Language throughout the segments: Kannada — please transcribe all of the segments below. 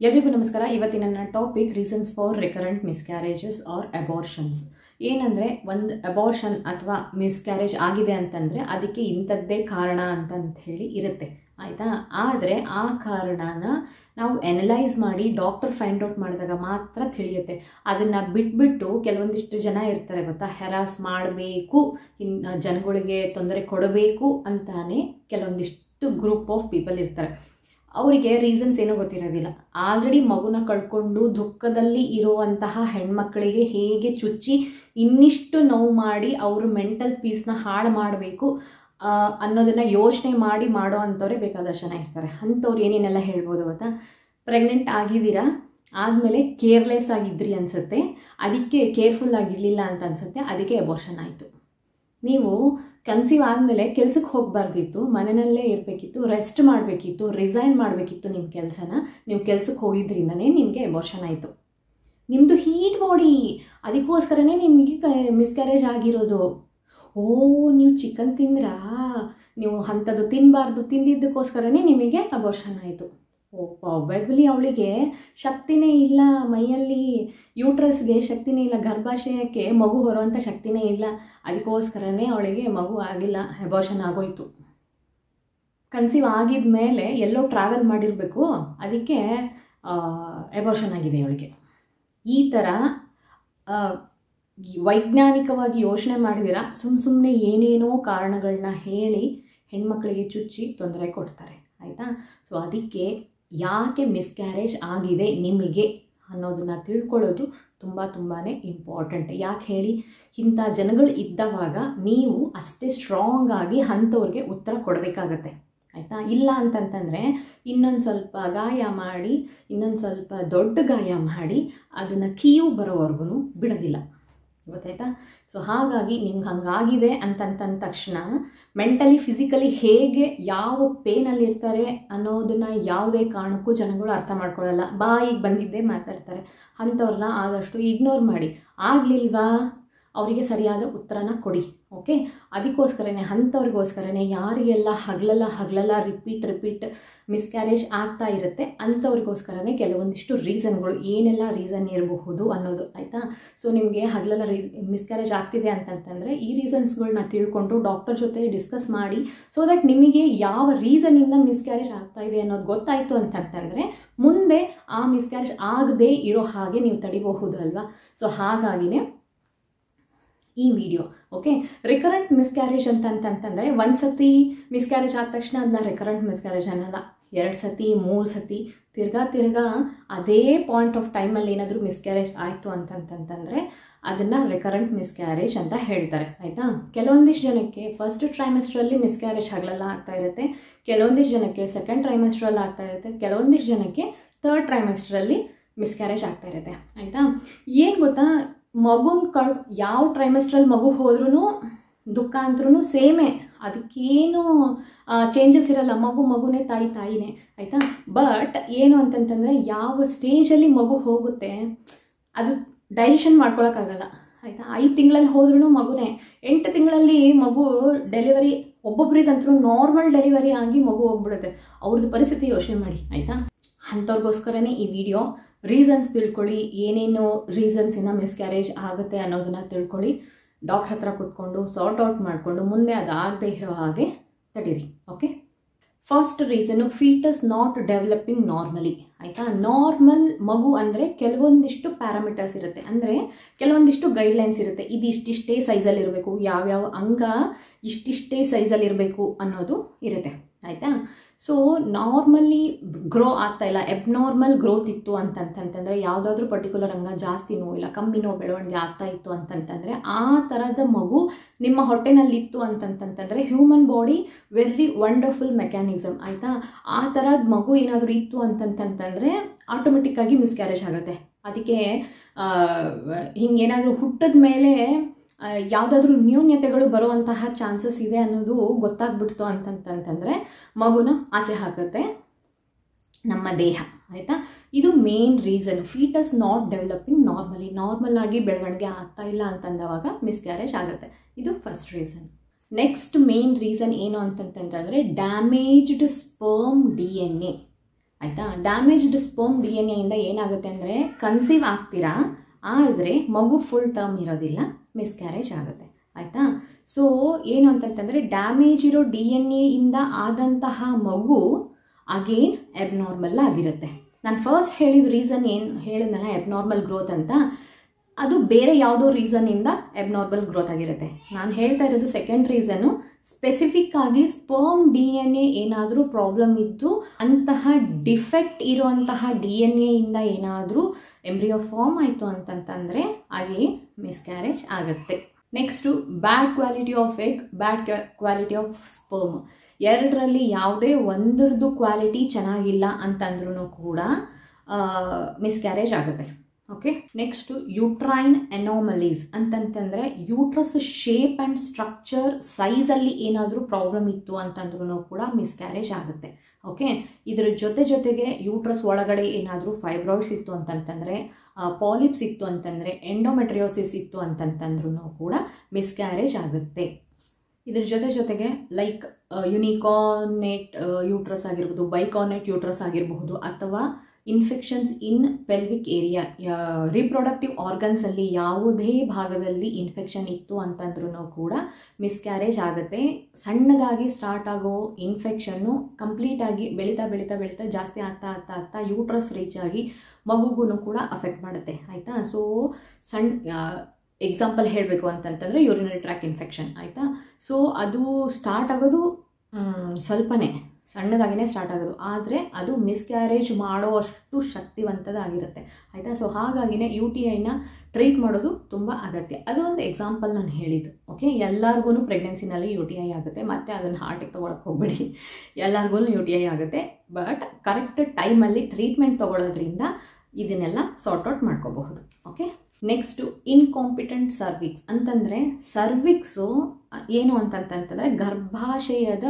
ಎಲ್ರಿಗೂ ನಮಸ್ಕಾರ. ಇವತ್ತಿನ ನನ್ನ topic reasons for recurrent miscarriages or abortions. ಏನಂದರೆ, ಒಂದು ಅಬಾರ್ಷನ್ ಅಥವಾ ಮಿಸ್ಕ್ಯಾರೇಜ್ ಆಗಿದೆ ಅಂತಂದರೆ ಅದಕ್ಕೆ ಇಂಥದ್ದೇ ಕಾರಣ ಅಂತಂತ ಹೇಳಿ ಇರುತ್ತೆ, ಆಯಿತಾ. ಆದರೆ ಆ ಕಾರಣನ ನಾವು ಎನಲೈಸ್ ಮಾಡಿ ಡಾಕ್ಟರ್ ಫೈಂಡ್ ಔಟ್ ಮಾಡಿದಾಗ ಮಾತ್ರ ತಿಳಿಯುತ್ತೆ. ಅದನ್ನು ಬಿಟ್ಬಿಟ್ಟು ಕೆಲವೊಂದಿಷ್ಟು ಜನ ಇರ್ತಾರೆ ಗೊತ್ತಾ, ಹೆರಾಸ್ ಮಾಡಬೇಕು, ಜನಗಳಿಗೆ ತೊಂದರೆ ಕೊಡಬೇಕು ಅಂತಾನೆ ಕೆಲವೊಂದಿಷ್ಟು ಗ್ರೂಪ್ ಆಫ್ ಪೀಪಲ್ ಇರ್ತಾರೆ. ಅವರಿಗೆ ರೀಸನ್ಸ್ ಏನೋ ಗೊತ್ತಿರೋದಿಲ್ಲ. ಆಲ್ರೆಡಿ ಮಗುನ ಕಳ್ಕೊಂಡು ದುಃಖದಲ್ಲಿ ಇರುವಂತಹ ಹೆಣ್ಮಕ್ಕಳಿಗೆ ಹೇಗೆ ಚುಚ್ಚಿ ಇನ್ನಿಷ್ಟು ನೋವು ಮಾಡಿ ಅವರು ಮೆಂಟಲ್ ಪೀಸ್ನ ಹಾಳು ಮಾಡಬೇಕು ಅನ್ನೋದನ್ನು ಯೋಚನೆ ಮಾಡಿ ಮಾಡೋ ಅಂಥವ್ರೆ ಬೇಕಾದಷ್ಟು ಜನ ಇರ್ತಾರೆ. ಅಂಥವ್ರು ಏನೇನೆಲ್ಲ ಹೇಳ್ಬೋದು ಗೊತ್ತಾ, ಪ್ರೆಗ್ನೆಂಟ್ ಆಗಿದ್ದೀರಾ, ಆದಮೇಲೆ ಕೇರ್ಲೆಸ್ ಆಗಿದ್ರಿ ಅನಿಸುತ್ತೆ, ಅದಕ್ಕೆ ಕೇರ್ಫುಲ್ ಆಗಿರಲಿಲ್ಲ ಅಂತ ಅನಿಸುತ್ತೆ, ಅದಕ್ಕೆ ಅಬಾರ್ಷನ್ ಆಯಿತು. ನೀವು ಕನ್ಸೀವ್ ಆದಮೇಲೆ ಕೆಲ್ಸಕ್ಕೆ ಹೋಗಬಾರ್ದಿತ್ತು, ಮನೆಯಲ್ಲೇ ಇರಬೇಕಿತ್ತು, ರೆಸ್ಟ್ ಮಾಡಬೇಕಿತ್ತು, ರಿಸೈನ್ ಮಾಡಬೇಕಿತ್ತು ನಿಮ್ಮ ಕೆಲಸನ. ನೀವು ಕೆಲ್ಸಕ್ಕೆ ಹೋಗಿದ್ರಿಂದನೇ ನಿಮಗೆ ಅಬಾರ್ಷನ್ ಆಯಿತು. ನಿಮ್ಮದು ಹೀಟ್ ಬಾಡಿ, ಅದಕ್ಕೋಸ್ಕರನೇ ನಿಮಗೆ ಮಿಸ್ಕ್ಯಾರೇಜ್ ಆಗಿರೋದು. ಓ, ನೀವು ಚಿಕನ್ ತಿಂದ್ರಾ, ನೀವು ಅಂಥದ್ದು ತಿನ್ನಬಾರ್ದು, ತಿಂದಿದ್ದಕ್ಕೋಸ್ಕರನೇ ನಿಮಗೆ ಅಬಾರ್ಷನ್ ಆಯಿತು. ಓ, ಪ್ರಾಬೆಬ್ಲಿ ಅವಳಿಗೆ ಶಕ್ತಿನೇ ಇಲ್ಲ, ಮೈಯಲ್ಲಿ ಯೂಟ್ರಸ್ಗೆ ಶಕ್ತಿನೇ ಇಲ್ಲ, ಗರ್ಭಾಶಯಕ್ಕೆ ಮಗು ಹೊರುವಂಥ ಶಕ್ತಿನೇ ಇಲ್ಲ, ಅದಕ್ಕೋಸ್ಕರನೇ ಅವಳಿಗೆ ಮಗು ಆಗಿಲ್ಲ, ಅಬಾರ್ಷನ್ ಆಗೋಯ್ತು. ಕನ್ಸೀವ್ ಆಗಿದ ಮೇಲೆ ಎಲ್ಲೋ ಟ್ರಾವೆಲ್ ಮಾಡಿರಬೇಕು, ಅದಕ್ಕೆ ಅಬಾರ್ಷನ್ ಆಗಿದೆ ಅವಳಿಗೆ. ಈ ಥರ ವೈಜ್ಞಾನಿಕವಾಗಿ ಯೋಚನೆ ಮಾಡಿದಿರ ಸುಮ್ಮನೆ ಏನೇನೋ ಕಾರಣಗಳನ್ನ ಹೇಳಿ ಹೆಣ್ಮಕ್ಳಿಗೆ ಚುಚ್ಚಿ ತೊಂದರೆ ಕೊಡ್ತಾರೆ, ಆಯಿತಾ. ಸೊ ಅದಕ್ಕೆ ಯಾಕೆ ಮಿಸ್ಕ್ಯಾರೇಜ್ ಆಗಿದೆ ನಿಮಗೆ ಅನ್ನೋದನ್ನು ತಿಳ್ಕೊಳ್ಳೋದು ತುಂಬಾ ಇಂಪಾರ್ಟೆಂಟ್. ಯಾಕೆ ಹೇಳಿ, ಇಂಥ ಜನಗಳು ಇದ್ದವಾಗ ನೀವು ಅಷ್ಟೇ ಸ್ಟ್ರಾಂಗ್ ಆಗಿ ಅಂಥವ್ರಿಗೆ ಉತ್ತರ ಕೊಡಬೇಕಾಗತ್ತೆ, ಆಯಿತಾ. ಇಲ್ಲ ಅಂತಂತಂದರೆ ಇನ್ನೊಂದು ಸ್ವಲ್ಪ ಗಾಯ ಮಾಡಿ, ಇನ್ನೊಂದು ಸ್ವಲ್ಪ ದೊಡ್ಡ ಗಾಯ ಮಾಡಿ ಅದನ್ನು ಕೀವು ಬರೋವರೆಗೂ ಬಿಡೋದಿಲ್ಲ, ಗೊತ್ತಾಯ್ತಾ. ಸೊ ಹಾಗಾಗಿ ನಿಮ್ಗೆ ಹಂಗಾಗಿದೆ ಅಂತಂದ ತಕ್ಷಣ ಮೆಂಟಲಿ ಫಿಸಿಕಲಿ ಹೇಗೆ ಯಾವ ಪೇನಲ್ಲಿ ಇರ್ತಾರೆ ಅನ್ನೋದನ್ನು ಯಾವುದೇ ಕಾರಣಕ್ಕೂ ಜನಗಳು ಅರ್ಥ ಮಾಡ್ಕೊಳ್ಳಲ್ಲ. ಬಾಯಿಗೆ ಬಂದಿದ್ದೇ ಮಾತಾಡ್ತಾರೆ. ಅಂಥವ್ರನ್ನ ಆದಷ್ಟು ಇಗ್ನೋರ್ ಮಾಡಿ. ಆಗಲಿಲ್ವಾ, ಅವರಿಗೆ ಸರಿಯಾದ ಉತ್ತರನ ಕೊಡಿ, ಓಕೆ. ಅದಕ್ಕೋಸ್ಕರನೇ ಅಂಥವ್ರಿಗೋಸ್ಕರನೇ ಯಾರಿಗೆಲ್ಲ ಹಗಲೆಲ್ಲ ರಿಪೀಟ್ ಮಿಸ್ಕ್ಯಾರೇಜ್ ಆಗ್ತಾ ಇರುತ್ತೆ ಅಂಥವ್ರಿಗೋಸ್ಕರನೇ ಕೆಲವೊಂದಿಷ್ಟು ರೀಸನ್ಗಳು, ಏನೆಲ್ಲ ರೀಸನ್ ಇರಬಹುದು ಅನ್ನೋದು, ಆಯಿತಾ. ಸೊ ನಿಮಗೆ ಹಗಲೆಲ್ಲ ಮಿಸ್ಕ್ಯಾರೇಜ್ ಆಗ್ತಿದೆ ಅಂತಂತಂದರೆ ಈ ರೀಸನ್ಸ್ಗಳನ್ನ ತಿಳ್ಕೊಂಡು ಡಾಕ್ಟರ್ ಜೊತೆ ಡಿಸ್ಕಸ್ ಮಾಡಿ, ಸೊ ದಟ್ ನಿಮಗೆ ಯಾವ ರೀಸನಿಂದ ಮಿಸ್ಕ್ಯಾರೇಜ್ ಆಗ್ತಾ ಇದೆ ಅನ್ನೋದು ಗೊತ್ತಾಯಿತು ಅಂತಂತಂದರೆ ಮುಂದೆ ಆ ಮಿಸ್ಕ್ಯಾರೇಜ್ ಆಗದೇ ಇರೋ ಹಾಗೆ ನೀವು ತಡಿಬಹುದು ಅಲ್ವಾ. ಸೊ ಹಾಗಾಗಿನೇ ಈ ವಿಡಿಯೋ, ಓಕೆ. ರಿಕರೆಂಟ್ ಮಿಸ್ಕ್ಯಾರೇಜ್ ಅಂತಂತಂದರೆ ಒಂದು ಸತಿ ಮಿಸ್ಕ್ಯಾರೇಜ್ ಆದ ತಕ್ಷಣ ಅದನ್ನ ರಿಕರೆಂಟ್ ಮಿಸ್ಕ್ಯಾರೇಜ್ ಅನ್ನಲ್ಲ. 2 ಸತಿ 3 ಸತಿ ತಿರ್ಗಾ ಅದೇ ಪಾಯಿಂಟ್ ಆಫ್ ಟೈಮಲ್ಲಿ ಏನಾದರೂ ಮಿಸ್ಕ್ಯಾರೇಜ್ ಆಯಿತು ಅಂತಂತಂದರೆ ಅದನ್ನು ರಿಕರೆಂಟ್ ಮಿಸ್ಕ್ಯಾರೇಜ್ ಅಂತ ಹೇಳ್ತಾರೆ, ಆಯಿತಾ. ಕೆಲವೊಂದಿಷ್ಟು ಜನಕ್ಕೆ ಫಸ್ಟ್ ಟ್ರೈಮೆಸ್ಟ್ರಲ್ಲಿ ಮಿಸ್ಕ್ಯಾರೇಜ್ ಹಗಲೆಲ್ಲ ಆಗ್ತಾ ಇರುತ್ತೆ, ಕೆಲವೊಂದಿಷ್ಟು ಜನಕ್ಕೆ ಸೆಕೆಂಡ್ ಟ್ರೈಮೆಸ್ಟ್ರಲ್ಲಿ ಆಗ್ತಾ ಇರುತ್ತೆ, ಕೆಲವೊಂದಿಷ್ಟು ಜನಕ್ಕೆ ಥರ್ಡ್ ಟ್ರೈಮೆಸ್ಟ್ರಲ್ಲಿ ಮಿಸ್ಕ್ಯಾರೇಜ್ ಆಗ್ತಾ ಇರುತ್ತೆ, ಆಯಿತಾ. ಏನು ಗೊತ್ತಾ, ಮಗುನ ಯಾವ ಟ್ರೈಮೆಸ್ಟ್ರಲ್ಲಿ ಮಗು ಹೋದ್ರೂ ದುಃಖ ಅಂದ್ರೂ ಸೇಮೇ, ಅದಕ್ಕೇನು ಚೇಂಜಸ್ ಇರಲ್ಲ. ಮಗುನೇ ತಾಯಿನೇ, ಆಯಿತಾ. ಬಟ್ ಏನು ಅಂತಂತಂದರೆ ಯಾವ ಸ್ಟೇಜಲ್ಲಿ ಮಗು ಹೋಗುತ್ತೆ ಅದು ಡೈಜೆಷನ್ ಮಾಡ್ಕೊಳಕ್ಕಾಗಲ್ಲ, ಆಯಿತಾ. 5 ತಿಂಗಳಲ್ಲಿ ಹೋದ್ರೂ ಮಗುನೇ, 8 ತಿಂಗಳಲ್ಲಿ ಮಗು ಡೆಲಿವರಿ, ಒಬ್ಬೊಬ್ರಿಗಂತೂ ನಾರ್ಮಲ್ ಡೆಲಿವರಿ ಆಗಿ ಮಗು ಹೋಗ್ಬಿಡುತ್ತೆ. ಅವ್ರದ್ದು ಪರಿಸ್ಥಿತಿ ಯೋಚನೆ ಮಾಡಿ, ಆಯಿತಾ. ಅಂಥವ್ರಿಗೋಸ್ಕರನೇ ಈ ವಿಡಿಯೋ. ರೀಸನ್ಸ್ ತಿಳ್ಕೊಳ್ಳಿ, ಏನೇನು ರೀಸನ್ಸಿಂದ ಮಿಸ್ಕ್ಯಾರೇಜ್ ಆಗುತ್ತೆ ಅನ್ನೋದನ್ನು ತಿಳ್ಕೊಳ್ಳಿ. ಡಾಕ್ಟ್ರ್ ಹತ್ರ ಕೂತ್ಕೊಂಡು ಸಾರ್ಟ್ ಔಟ್ ಮಾಡಿಕೊಂಡು ಮುಂದೆ ಅದು ಆಗದೆ ಇರೋ ಹಾಗೆ ತಡೀರಿ, okay. First reason, foetus not developing normally, ಆಯಿತಾ. ನಾರ್ಮಲ್ ಮಗು ಅಂದರೆ ಕೆಲವೊಂದಿಷ್ಟು ಪ್ಯಾರಾಮೀಟರ್ಸ್ ಇರುತ್ತೆ, ಅಂದರೆ ಕೆಲವೊಂದಿಷ್ಟು ಗೈಡ್ಲೈನ್ಸ್ ಇರುತ್ತೆ. ಇದು ಇಷ್ಟಿಷ್ಟೇ ಸೈಜಲ್ಲಿ ಇರಬೇಕು, ಯಾವ್ಯಾವ ಅಂಗ ಇಷ್ಟಿಷ್ಟೇ ಸೈಜಲ್ಲಿ ಇರಬೇಕು ಅನ್ನೋದು ಇರುತ್ತೆ, ಆಯಿತಾ. ಸೊ ನಾರ್ಮಲಿ ಗ್ರೋ ಆಗ್ತಾ ಇಲ್ಲ, ಎಬ್ನಾರ್ಮಲ್ ಗ್ರೋತ್ ಇತ್ತು ಅಂತಂತಂದರೆ ಯಾವುದಾದ್ರೂ ಪರ್ಟಿಕ್ಯುಲರ್ ಅಂಗ ಜಾಸ್ತಿನೋ ಇಲ್ಲ ಕಮ್ಮಿನೋ ಬೆಳವಣಿಗೆ ಆಗ್ತಾ ಇತ್ತು ಅಂತಂತಂದರೆ ಆ ಥರದ ಮಗು ನಿಮ್ಮ ಹೊಟ್ಟೆನಲ್ಲಿತ್ತು ಅಂತಂತಂದರೆ human body very wonderful mechanism, ಆಯಿತಾ. ಆ ಥರದ ಮಗು ಏನಾದರೂ ಇತ್ತು ಅಂತಂತಂದರೆ ಆಟೋಮೆಟಿಕ್ಕಾಗಿ ಮಿಸ್ಕ್ಯಾರೇಜ್ ಆಗುತ್ತೆ. ಅದಕ್ಕೆ ಹಿಂಗೇನಾದರೂ ಹುಟ್ಟಿದ ಮೇಲೆ ಯಾವುದಾದ್ರೂ ನ್ಯೂನ್ಯತೆಗಳು ಬರುವಂತಹ ಚಾನ್ಸಸ್ ಇದೆ ಅನ್ನೋದು ಗೊತ್ತಾಗ್ಬಿಡ್ತು ಅಂತಂತಂದರೆ ಮಗುನ ಆಚೆ ಹಾಕುತ್ತೆ ನಮ್ಮ ದೇಹ, ಆಯಿತಾ. ಇದು main reason, foetus not developing normal ಆಗಿ ಬೆಳವಣಿಗೆ ಆಗ್ತಾ ಇಲ್ಲ ಅಂತಂದವಾಗ ಮಿಸ್ಕ್ಯಾರೇಜ್ ಆಗುತ್ತೆ. ಇದು first reason. Next main reason ಏನು ಅಂತಂತಂದರೆ ಡ್ಯಾಮೇಜ್ಡ್ ಸ್ಪರ್ಮ್ DNA. ಆಯಿತಾ. ಡ್ಯಾಮೇಜ್ಡ್ ಸ್ಪರ್ಮ್ DNA ಇಂದ ಏನಾಗುತ್ತೆ ಅಂದರೆ ಕನ್ಸೀವ್ ಆಗ್ತೀರಾ, ಆದರೆ ಮಗು ಫುಲ್ ಟರ್ಮ್ ಇರೋದಿಲ್ಲ, ಮಿಸ್ಕ್ಯಾರೇಜ್ ಆಗುತ್ತೆ. ಆಯಿತಾ. ಸೊ ಏನು ಅಂತಂತಂದರೆ ಡ್ಯಾಮೇಜ್ ಇರೋ DNA ಇಂದ ಆದಂತಹ ಮಗು ಅಗೇನ್ ಎಬ್ನಾರ್ಮಲ್ ಆಗಿರುತ್ತೆ. ನಾನು ಫಸ್ಟ್ ಹೇಳಿದ ರೀಸನ್ ಏನು ಹೇಳಿದ್ನಲ್ಲ, ಎಬ್ನಾರ್ಮಲ್ ಗ್ರೋತ್ ಅಂತ, ಅದು ಬೇರೆ ಯಾವುದೋ ರೀಸನ್ನಿಂದ ಎಬ್ನಾರ್ಮಲ್ ಗ್ರೋತ್ ಆಗಿರುತ್ತೆ. ನಾನು ಹೇಳ್ತಾ ಇರೋದು ಸೆಕೆಂಡ್ ರೀಸನ್ನು, ಸ್ಪೆಸಿಫಿಕ್ ಆಗಿ ಸ್ಪರ್ಮ್ DNA ಏನಾದರೂ ಪ್ರಾಬ್ಲಮ್ ಇದ್ದು ಅಂತಹ ಡಿಫೆಕ್ಟ್ ಇರುವಂತಹ DNA ಇಂದ ಏನಾದರೂ ಎಂಬ್ರಿಯೋ ಫಾರ್ಮ್ ಆಯಿತು ಅಂತಂತಂದರೆ ಹಾಗೆ ಮಿಸ್ಕ್ಯಾರೇಜ್ ಆಗುತ್ತೆ. Next bad quality of egg, bad quality of sperm, ಎರಡರಲ್ಲಿ ಯಾವುದೇ ಒಂದರದ್ದು ಕ್ವಾಲಿಟಿ ಚೆನ್ನಾಗಿಲ್ಲ ಅಂತಂದ್ರೂ ಕೂಡ ಮಿಸ್ಕ್ಯಾರೇಜ್ ಆಗುತ್ತೆ. ಓಕೆ. ನೆಕ್ಸ್ಟು ಯೂಟ್ರೈನ್ ಅನಾಮಲೀಸ್ ಅಂತಂತಂದರೆ ಯೂಟ್ರಸ್ ಶೇಪ್ ಆ್ಯಂಡ್ ಸ್ಟ್ರಕ್ಚರ್ ಸೈಜಲ್ಲಿ ಏನಾದರೂ ಪ್ರಾಬ್ಲಮ್ ಇತ್ತು ಅಂತಂದ್ರೂ ಕೂಡ ಮಿಸ್ಕ್ಯಾರೇಜ್ ಆಗುತ್ತೆ. ಓಕೆ. ಇದ್ರ ಜೊತೆಗೆ ಯೂಟ್ರಸ್ ಒಳಗಡೆ ಏನಾದರೂ ಫೈಬ್ರಾಯ್ಡ್ಸ್ ಇತ್ತು ಅಂತಂತಂದರೆ, ಪಾಲಿಪ್ಸ್ ಇತ್ತು ಅಂತಂದರೆ, ಎಂಡೋಮೆಟ್ರಿಯೋಸಿಸ್ ಇತ್ತು ಅಂತಂತಂದ್ರೂ ಕೂಡ ಮಿಸ್ಕ್ಯಾರೇಜ್ ಆಗುತ್ತೆ. ಇದ್ರ ಜೊತೆಗೆ ಲೈಕ್ ಯುನಿಕಾರ್ನೇಟ್ ಯೂಟ್ರಸ್ ಆಗಿರ್ಬೋದು, ಬೈಕಾರ್ನೇಟ್ ಯೂಟ್ರಸ್ ಆಗಿರಬಹುದು, ಅಥವಾ ಇನ್ಫೆಕ್ಷನ್ಸ್ ಇನ್ ಪೆಲ್ವಿಕ್ ಏರಿಯಾ, ರಿಪ್ರೊಡಕ್ಟಿವ್ ಆರ್ಗನ್ಸಲ್ಲಿ ಯಾವುದೇ ಭಾಗದಲ್ಲಿ ಇನ್ಫೆಕ್ಷನ್ ಇತ್ತು ಅಂತಂದ್ರೂ ಕೂಡ ಮಿಸ್ಕ್ಯಾರೇಜ್ ಆಗುತ್ತೆ. ಸಣ್ಣದಾಗಿ ಸ್ಟಾರ್ಟ್ ಆಗೋ ಇನ್ಫೆಕ್ಷನ್ನು ಕಂಪ್ಲೀಟಾಗಿ ಬೆಳೀತಾ ಜಾಸ್ತಿ ಆಗ್ತಾ ಯೂಟ್ರಸ್ ರೀಚ್ ಆಗಿ ಮಗುಗೂ ಕೂಡ ಅಫೆಕ್ಟ್ ಮಾಡುತ್ತೆ. ಆಯಿತಾ. ಸೊ ಎಕ್ಸಾಂಪಲ್ ಹೇಳಬೇಕು ಅಂತಂತಂದರೆ ಯೂರಿನರಿ ಟ್ರ್ಯಾಕ್ ಇನ್ಫೆಕ್ಷನ್. ಆಯಿತಾ. ಸೊ ಅದು ಸ್ಟಾರ್ಟ್ ಆಗೋದು ಸ್ವಲ್ಪನೇ ಸಣ್ಣದಾಗಿಯೇ ಸ್ಟಾರ್ಟ್ ಆಗೋದು, ಆದರೆ ಅದು ಮಿಸ್ಕ್ಯಾರೇಜ್ ಮಾಡೋ ಅಷ್ಟು ಶಕ್ತಿವಂತದಾಗಿರುತ್ತೆ. ಆಯಿತಾ. ಸೊ ಹಾಗಾಗಿನೇ UTIನ ಟ್ರೀಟ್ ಮಾಡೋದು ತುಂಬ ಅಗತ್ಯ. ಅದು ಒಂದು ಎಕ್ಸಾಂಪಲ್ ನಾನು ಹೇಳಿದ್ದು. ಓಕೆ. ಎಲ್ಲರಿಗೂ ಪ್ರೆಗ್ನೆನ್ಸಿನಲ್ಲಿ UTI ಆಗುತ್ತೆ, ಮತ್ತು ಅದನ್ನು ಹಾರ್ಟಿಗೆ ತೊಗೊಳಕ್ಕೆ ಹೋಗಬೇಡಿ, ಎಲ್ಲರಿಗೂ UTI ಆಗುತ್ತೆ. ಬಟ್ ಕರೆಕ್ಟ್ ಟೈಮಲ್ಲಿ ಟ್ರೀಟ್ಮೆಂಟ್ ತೊಗೊಳೋದ್ರಿಂದ ಇದನ್ನೆಲ್ಲ ಸಾರ್ಟ್ ಔಟ್ ಮಾಡ್ಕೋಬಹುದು. ಓಕೆ. ನೆಕ್ಸ್ಟು ಇನ್ಕಾಂಪಿಟೆಂಟ್ ಸರ್ವಿಕ್ಸ್ ಅಂತಂದರೆ, ಸರ್ವಿಕ್ಸು ಏನು ಅಂತಂತಂದರೆ ಗರ್ಭಾಶಯದ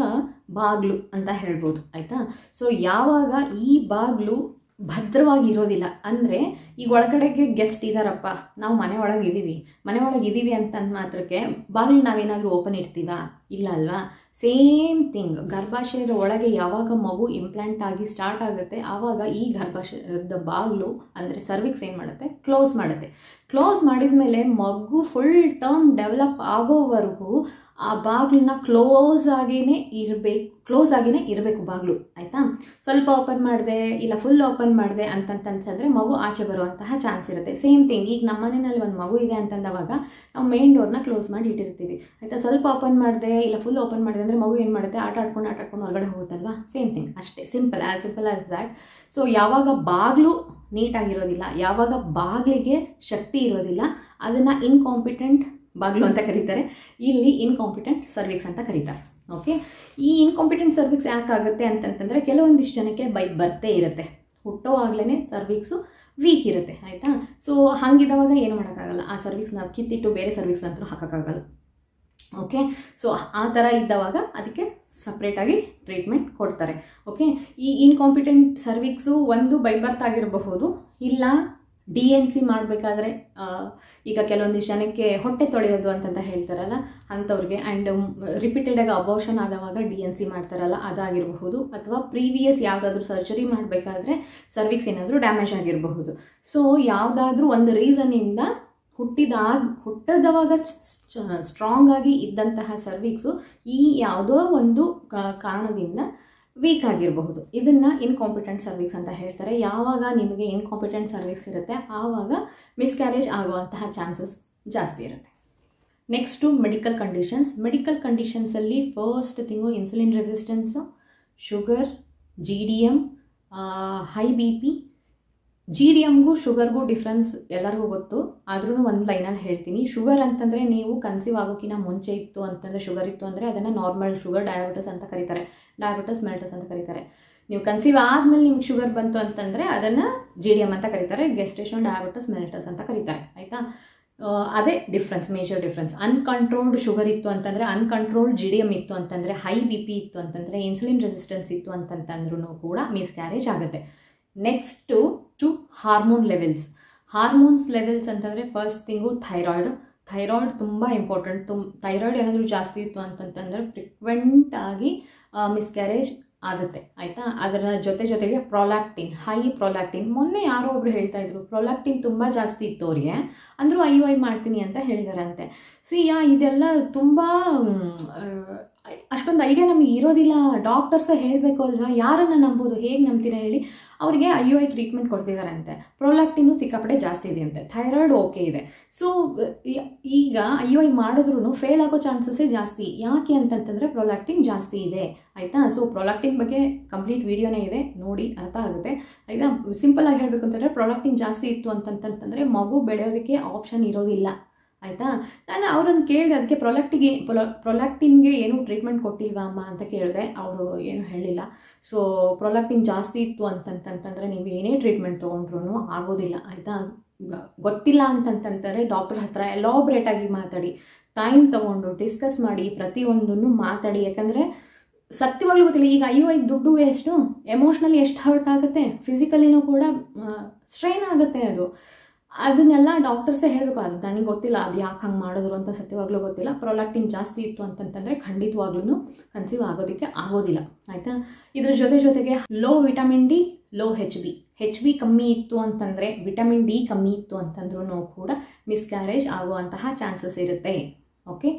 ಬಾಗಿಲು ಅಂತ ಹೇಳ್ಬೋದು. ಆಯಿತಾ. ಸೊ ಯಾವಾಗ ಈ ಬಾಗಿಲು ಭದ್ರವಾಗಿ ಇರೋದಿಲ್ಲ ಅಂದರೆ, ಈಗ ಒಳಗಡೆಗೆ ಗೆಸ್ಟ್ ಇದ್ದಾರಪ್ಪ, ನಾವು ಮನೆ ಒಳಗಿದ್ದೀವಿ ಅಂತಂದು ಮಾತ್ರಕ್ಕೆ ಬಾಗಿಲು ನಾವೇನಾದರೂ ಓಪನ್ ಇಡ್ತೀವಾ? ಇಲ್ಲ ಅಲ್ವಾ. ಸೇಮ್ ಥಿಂಗ್ ಗರ್ಭಾಶಯದ ಒಳಗೆ ಯಾವಾಗ ಮಗು ಇಂಪ್ಲಾಂಟ್ ಆಗಿ ಸ್ಟಾರ್ಟ್ ಆಗುತ್ತೆ ಆವಾಗ ಈ ಗರ್ಭಾಶಯದ ಬಾಗಿಲು ಅಂದರೆ ಸರ್ವಿಕ್ಸ್ ಏನು ಮಾಡುತ್ತೆ, ಕ್ಲೋಸ್ ಮಾಡಿದ ಮೇಲೆ ಮಗು ಫುಲ್ ಟರ್ಮ್ ಡೆವಲಪ್ ಆಗೋವರೆಗೂ ಆ ಬಾಗಿಲನ್ನ ಕ್ಲೋಸ್ ಆಗಿಯೇ ಇರಬೇಕು ಬಾಗಿಲು. ಆಯಿತಾ. ಸ್ವಲ್ಪ ಓಪನ್ ಮಾಡಿದೆ ಇಲ್ಲ ಫುಲ್ ಓಪನ್ ಮಾಡಿದೆ ಅಂತಂತಂದರೆ ಮಗು ಆಚೆ ಬರುವಂತಹ ಚಾನ್ಸ್ ಇರುತ್ತೆ. ಸೇಮ್ ಥಿಂಗ್ ಈಗ ನಮ್ಮ ಮನೆಯಲ್ಲಿ ಒಂದು ಮಗು ಇದೆ ಅಂತಂದವಾಗ ನಾವು ಮೇನ್ ಡೋರ್ನ ಕ್ಲೋಸ್ ಮಾಡಿ ಇಟ್ಟಿರ್ತೀವಿ. ಆಯಿತಾ. ಸ್ವಲ್ಪ ಓಪನ್ ಮಾಡಿದೆ ಇಲ್ಲ ಫುಲ್ ಓಪನ್ ಮಾಡಿದೆ ಅಂದರೆ ಮಗು ಏನು ಮಾಡುತ್ತೆ, ಆಟ ಆಡ್ಕೊಂಡು ಹೊರಗಡೆ ಹೋಗುತ್ತಲ್ವಾ. ಸೇಮ್ ಥಿಂಗ್ ಅಷ್ಟೇ, ಸಿಂಪಲ್ ಆಸ್ ದ್ಯಾಟ್. ಸೊ ಯಾವಾಗ ಬಾಗಿಲು ನೀಟಾಗಿರೋದಿಲ್ಲ, ಯಾವಾಗ ಬಾಗಿಲಿಗೆ ಶಕ್ತಿ ಇರೋದಿಲ್ಲ, ಅದನ್ನು ಇನ್ಕಾಂಪಿಟೆಂಟ್ ಬಾಗಿಲು ಅಂತ ಕರೀತಾರೆ, ಇಲ್ಲಿ ಇನ್ಕಾಂಪಿಟೆಂಟ್ ಸರ್ವಿಕ್ಸ್ ಅಂತ ಕರೀತಾರೆ. ಓಕೆ. ಈ ಇನ್ಕಾಂಪಿಟೆಂಟ್ ಸರ್ವಿಕ್ಸ್ ಯಾಕಾಗುತ್ತೆ ಅಂತಂತಂದರೆ ಕೆಲವೊಂದಿಷ್ಟು ಜನಕ್ಕೆ ಬೈ ಬರ್ತೇ ಇರುತ್ತೆ, ಹುಟ್ಟೋ ಆಗ್ಲೇ ಸರ್ವಿಕ್ಸು ವೀಕ್ ಇರುತ್ತೆ. ಆಯಿತಾ. ಸೊ ಹಾಗಿದ್ದವಾಗ ಏನು ಮಾಡೋಕ್ಕಾಗಲ್ಲ, ಆ ಸರ್ವಿಕ್ಸ್ನ ಕಿತ್ತಿಟ್ಟು ಬೇರೆ ಸರ್ವಿಕ್ಸ್ ಅಂತೂ ಹಾಕೋಕ್ಕಾಗಲ್ಲ. ಓಕೆ. ಸೊ ಆ ಥರ ಇದ್ದವಾಗ ಅದಕ್ಕೆ ಸಪ್ರೇಟಾಗಿ ಟ್ರೀಟ್ಮೆಂಟ್ ಕೊಡ್ತಾರೆ. ಓಕೆ. ಈ ಇನ್ಕಾಂಪಿಟೆಂಟ್ ಸರ್ವಿಕ್ಸು ಒಂದು ಬೈ ಬರ್ತ್ ಆಗಿರಬಹುದು, ಇಲ್ಲ DNC ಮಾಡಬೇಕಾದ್ರೆ ಈಗ ಕೆಲವೊಂದಿಷ್ಟು ಜನಕ್ಕೆ ಹೊಟ್ಟೆ ತೊಳೆಯೋದು ಅಂತಂತ ಹೇಳ್ತಾರಲ್ಲ ಅಂಥವ್ರಿಗೆ, ಆ್ಯಂಡ್ ರಿಪೀಟೆಡಾಗಿ ಅಬೋಷನ್ ಆದವಾಗ DNC ಮಾಡ್ತಾರಲ್ಲ ಅದಾಗಿರಬಹುದು, ಅಥವಾ ಪ್ರೀವಿಯಸ್ ಯಾವುದಾದ್ರೂ ಸರ್ಜರಿ ಮಾಡಬೇಕಾದ್ರೆ ಸರ್ವಿಕ್ಸ್ ಏನಾದರೂ ಡ್ಯಾಮೇಜ್ ಆಗಿರಬಹುದು. ಸೊ ಯಾವುದಾದ್ರೂ ಒಂದು ರೀಸನ್ನಿಂದ ಹುಟ್ಟಿದವಾಗ ಸ್ಟ್ರಾಂಗ್ ಆಗಿ ಇದ್ದಂತಹ ಸರ್ವಿಕ್ಸು ಈ ಯಾವುದೋ ಒಂದು ಕಾರಣದಿಂದ ವೀಕ್ ಆಗಿರಬಹುದು. ಇದನ್ನು ಇನ್ಕಾಂಪಿಟೆಂಟ್ ಸರ್ವಿಕ್ಸ್ ಅಂತ ಹೇಳ್ತಾರೆ. ಯಾವಾಗ ನಿಮಗೆ ಇನ್ಕಾಂಪಿಟೆಂಟ್ ಸರ್ವಿಕ್ಸ್ ಇರುತ್ತೆ ಆವಾಗ ಮಿಸ್ಕ್ಯಾರೇಜ್ ಆಗುವಂತಹ ಚಾನ್ಸಸ್ ಜಾಸ್ತಿ ಇರುತ್ತೆ. ನೆಕ್ಸ್ಟು ಮೆಡಿಕಲ್ ಕಂಡೀಷನ್ಸಲ್ಲಿ first thing insulin resistance, sugar, GDM, high BP. GDMಗೂ ಶುಗರ್ಗೂ ಡಿಫ್ರೆನ್ಸ್ ಎಲ್ಲರಿಗೂ ಗೊತ್ತು, ಆದ್ರೂ ಒಂದು ಲೈನಲ್ಲಿ ಹೇಳ್ತೀನಿ. ಶುಗರ್ ಅಂತಂದರೆ ನೀವು ಕನ್ಸೀವ್ ಆಗೋಕ್ಕಿಂತ ಮುಂಚೆ ಇತ್ತು ಅಂತಂದರೆ ಶುಗರ್ ಇತ್ತು ಅಂದರೆ ಅದನ್ನು ನಾರ್ಮಲ್ ಶುಗರ್, ಡಯಾಬಿಟಿಸ್ ಅಂತ ಕರೀತಾರೆ, ಡಯಾಬಿಟಿಸ್ ಮೆಲಿಟಸ್ ಅಂತ ಕರೀತಾರೆ. ನೀವು ಕನ್ಸೀವ್ ಆದಮೇಲೆ ನಿಮ್ಗೆ ಶುಗರ್ ಬಂತು ಅಂತಂದರೆ ಅದನ್ನು GDM ಅಂತ ಕರೀತಾರೆ, ಗೆಸ್ಟೇಷನ್ ಡಯಾಬಿಟಿಸ್ ಮೆಲಿಟಸ್ ಅಂತ ಕರೀತಾರೆ. ಆಯಿತಾ. ಅದೇ difference, major difference. Uncontrolled sugar ಇತ್ತು ಅಂತಂದರೆ, ಅನ್ಕಂಟ್ರೋಲ್ಡ್ GDM ಇತ್ತು ಅಂತಂದರೆ, ಹೈ BP ಇತ್ತು ಅಂತಂದರೆ, ಇನ್ಸುಲಿನ್ ರೆಸಿಸ್ಟೆನ್ಸ್ ಇತ್ತು ಅಂತಂತಂದ್ರೂ ಕೂಡ ಮಿಸ್ಕ್ಯಾರೇಜ್ ಆಗುತ್ತೆ. ನೆಕ್ಸ್ಟು ಹಾರ್ಮೋನ್ ಲೆವೆಲ್ಸ್ ಅಂತಂದರೆ ಫಸ್ಟ್ ಥಿಂಗು ಥೈರಾಯ್ಡ್ ತುಂಬ ಇಂಪಾರ್ಟೆಂಟ್. ಥೈರಾಯ್ಡ್ ಏನಾದರೂ ಜಾಸ್ತಿ ಇತ್ತು ಅಂತಂತಂದರೆ ಫ್ರಿಕ್ವೆಂಟ್ ಆಗಿ ಮಿಸ್ಕ್ಯಾರೇಜ್ ಆಗುತ್ತೆ ಆಯಿತಾ. ಅದರ ಜೊತೆಗೆ ಪ್ರೊಲ್ಯಾಕ್ಟಿನ್, ಹೈ ಪ್ರೊಲ್ಯಾಕ್ಟಿನ್, ಮೊನ್ನೆ ಯಾರೋ ಒಬ್ರು ಹೇಳ್ತಾ ಇದ್ರು ಪ್ರೊಲ್ಯಾಕ್ಟಿನ್ ತುಂಬ ಜಾಸ್ತಿ ಇತ್ತು ಅವರಿಗೆ, ಅಂದರೂ IUI ಮಾಡ್ತೀನಿ ಅಂತ ಹೇಳಿದಾರಂತೆ. ಇದೆಲ್ಲ ತುಂಬ ಅಷ್ಟೊಂದು ಐಡಿಯಾ ನಮಗೆ ಇರೋದಿಲ್ಲ. ಡಾಕ್ಟರ್ಸೇ ಹೇಳಬೇಕು ಅಲ್ವಾ, ಯಾರನ್ನು ನಂಬೋದು, ಹೇಗೆ ನಂಬ್ತೀರಾ ಹೇಳಿ. ಅವರಿಗೆ IUI ಟ್ರೀಟ್ಮೆಂಟ್ ಕೊಡ್ತಿದ್ದಾರಂತೆ. ಪ್ರೊಲ್ಯಾಕ್ಟಿನ್ನು ಸಿಕ್ಕಾಪಟ್ಟೆ ಜಾಸ್ತಿ ಇದೆ ಅಂತೆ, ಥೈರಾಯ್ಡ್ ಓಕೆ ಇದೆ. ಸೊ ಈಗ IUI ಮಾಡಿದ್ರೂ ಫೇಲ್ ಆಗೋ ಚಾನ್ಸಸ್ಸೇ ಜಾಸ್ತಿ. ಯಾಕೆ ಅಂತಂತಂದರೆ ಪ್ರೊಲ್ಯಾಕ್ಟಿನ್ ಜಾಸ್ತಿ ಇದೆ ಆಯಿತಾ. ಸೊ ಪ್ರೊಲ್ಯಾಕ್ಟಿನ್ ಬಗ್ಗೆ ಕಂಪ್ಲೀಟ್ ವಿಡಿಯೋನೇ ಇದೆ, ನೋಡಿ ಅರ್ಥ ಆಗುತ್ತೆ ಆಯಿತಾ. ಸಿಂಪಲಾಗಿ ಹೇಳಬೇಕು ಅಂತಂದರೆ ಪ್ರೊಲ್ಯಾಕ್ಟಿನ್ ಜಾಸ್ತಿ ಇತ್ತು ಅಂತಂತಂದರೆ ಮಗು ಬೆಳೆಯೋದಕ್ಕೆ ಆಪ್ಷನ್ ಇರೋದಿಲ್ಲ ಆಯಿತಾ. ನಾನು ಅವ್ರನ್ನ ಕೇಳಿದೆ, ಅದಕ್ಕೆ ಪ್ರೊಲ್ಯಾಕ್ಟಿನ್ಗೆ ಏನೂ ಟ್ರೀಟ್ಮೆಂಟ್ ಕೊಟ್ಟಿಲ್ವಾ ಅಮ್ಮ ಅಂತ ಕೇಳಿದೆ. ಅವರು ಏನೂ ಹೇಳಿಲ್ಲ. ಸೊ ಪ್ರೊಲ್ಯಾಕ್ಟಿನ್ ಜಾಸ್ತಿ ಇತ್ತು ಅಂತಂತಂದರೆ ನೀವು ಏನೇ ಟ್ರೀಟ್ಮೆಂಟ್ ತೊಗೊಂಡ್ರೂ ಆಗೋದಿಲ್ಲ ಆಯಿತಾ. ಗೊತ್ತಿಲ್ಲ ಅಂತಂತಂದರೆ ಡಾಕ್ಟರ್ ಹತ್ರ ಎಲಾಬ್ರೇಟಾಗಿ ಮಾತಾಡಿ, ಟೈಮ್ ತೊಗೊಂಡು ಡಿಸ್ಕಸ್ ಮಾಡಿ, ಪ್ರತಿಯೊಂದನ್ನು ಮಾತಾಡಿ. ಯಾಕಂದರೆ ಸತ್ಯವಾಗ್ಲೂ ಗೊತ್ತಿಲ್ಲ. ಈಗ IUI ದುಡ್ಡು ಎಷ್ಟು, ಎಮೋಷ್ನಲಿ ಎಷ್ಟು ಹರ್ಟ್ ಆಗುತ್ತೆ, ಫಿಸಿಕಲಿನೂ ಕೂಡ ಸ್ಟ್ರೈನ್ ಆಗುತ್ತೆ. ಅದನ್ನೆಲ್ಲ ಡಾಕ್ಟರ್ಸೇ ಹೇಳಬೇಕು. ಅದು ನನಗೆ ಗೊತ್ತಿಲ್ಲ, ಅದು ಯಾಕೆ ಹಂಗೆ ಮಾಡಿದ್ರು ಅಂತ ಸತ್ಯವಾಗ್ಲೂ ಗೊತ್ತಿಲ್ಲ. ಪ್ರೊಲ್ಯಾಕ್ಟಿನ್ ಜಾಸ್ತಿ ಇತ್ತು ಅಂತಂತಂದರೆ ಖಂಡಿತವಾಗ್ಲೂ ಕನ್ಸೀವ್ ಆಗೋದಕ್ಕೆ ಆಗೋದಿಲ್ಲ ಆಯಿತಾ. ಇದ್ರ ಜೊತೆಗೆ low vitamin D, low HB ಕಮ್ಮಿ ಇತ್ತು ಅಂತಂದರೆ, ವಿಟಮಿನ್ ಡಿ ಕಮ್ಮಿ ಇತ್ತು ಅಂತಂದ್ರೂ ಕೂಡ ಮಿಸ್ಕ್ಯಾರೇಜ್ ಆಗುವಂತಹ ಚಾನ್ಸಸ್ ಇರುತ್ತೆ. Okay,